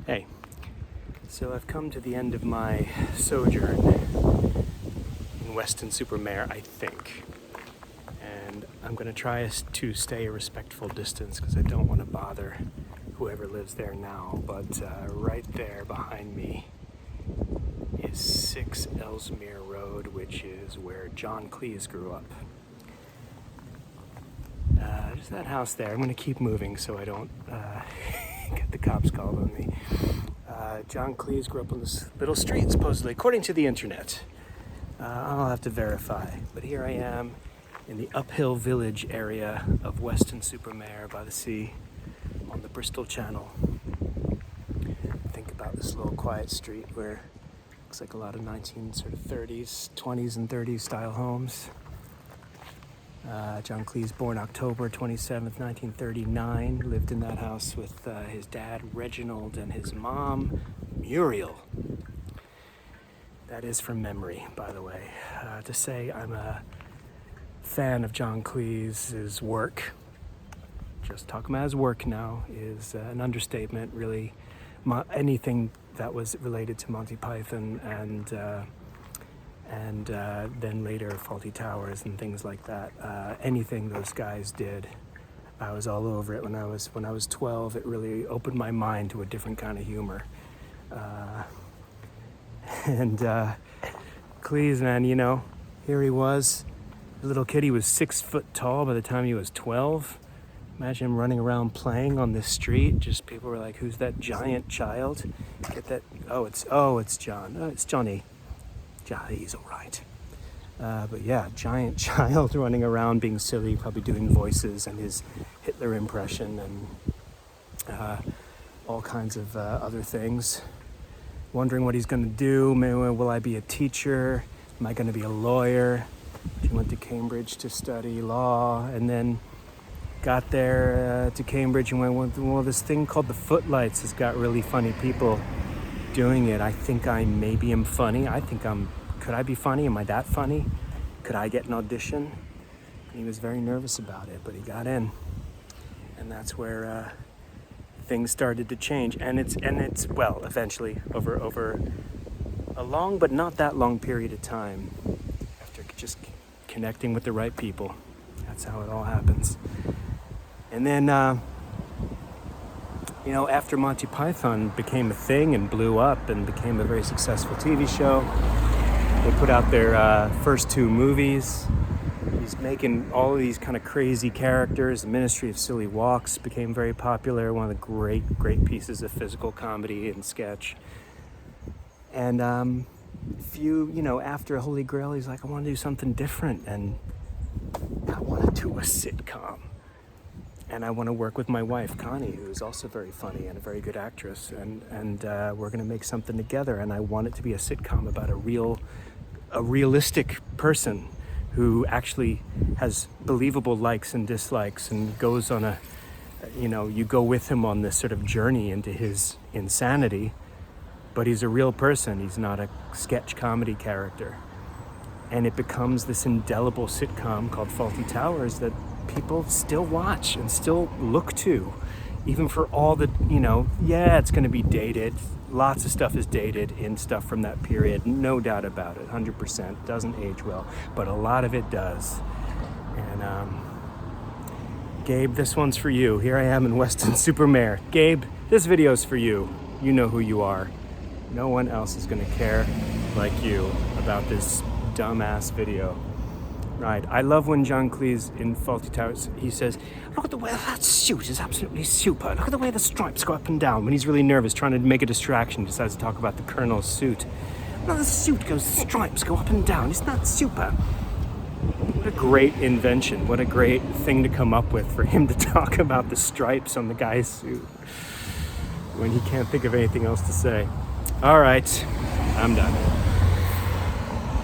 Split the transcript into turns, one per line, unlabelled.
Hey, so I've come to the end of my sojourn in Weston-super-Mare, I think. And I'm going to try to stay a respectful distance because I don't want to bother whoever lives there now. But right there behind me is 6 Ellesmere Road, which is where John Cleese grew up. There's that house there. I'm going to keep moving so I don't get the cops called on me. John Cleese grew up on this little street, supposedly, according to the internet. I'll have to verify. But here I am in the uphill village area of Weston-super-Mare by the sea on the Bristol Channel. Think about this little quiet street where it looks like a lot of 1930s, 20s and 30s style homes. John Cleese, born October 27th, 1939, lived in that house with his dad, Reginald, and his mom, Muriel. That is from memory, by the way. To say I'm a fan of John Cleese's work, just talking about his work now, is an understatement, really. Anything that was related to Monty Python and then later Fawlty Towers and things like that. Anything those guys did, I was all over it. When I was 12, it really opened my mind to a different kind of humor. Cleese, man, you know, here he was, a little kid. He was 6 foot tall by the time he was 12. Imagine him running around playing on this street. Just people were like, "Who's that giant child?" Get that? It's John. Oh, it's Johnny. Yeah, he's all right. But yeah, giant child running around being silly, probably doing voices and his Hitler impression and all kinds of other things. Wondering what he's going to do. Maybe, will I be a teacher? Am I going to be a lawyer? He went to Cambridge to study law and then got there to Cambridge and went, well, this thing called the Footlights has got really funny people doing it. I think I maybe am funny. Could I be funny? Am I that funny? Could I get an audition? And he was very nervous about it, but he got in. And that's where things started to change. And it's well, eventually, over a long but not that long period of time, after just connecting with the right people. That's how it all happens. And then after Monty Python became a thing and blew up and became a very successful TV show, they put out their first 2 movies. He's making all of these kind of crazy characters. The Ministry of Silly Walks became very popular, one of the great pieces of physical comedy and sketch. And after Holy Grail, he's like, I want to do something different, and I want to do a sitcom. And I want to work with my wife, Connie, who's also very funny and a very good actress. And we're going to make something together. And I want it to be a sitcom about a realistic person who actually has believable likes and dislikes and goes on you go with him on this sort of journey into his insanity. But he's a real person. He's not a sketch comedy character. And it becomes this indelible sitcom called Fawlty Towers that people still watch and still look to, even for all the, it's going to be dated. Lots of stuff is dated in stuff from that period, no doubt about it, 100%. Doesn't age well, but a lot of it does. And Gabe, this one's for you. Here I am in Weston-super-Mare. Gabe, this video's for you. You know who you are. No one else is going to care like you about this dumbass video. Right. I love when John Cleese in Fawlty Towers, he says, look at the way that suit is absolutely super. Look at the way the stripes go up and down. When he's really nervous, trying to make a distraction, he decides to talk about the Colonel's suit. No, the suit goes, the stripes go up and down. Isn't that super? What a great invention. What a great thing to come up with for him to talk about the stripes on the guy's suit when he can't think of anything else to say. All right, I'm done.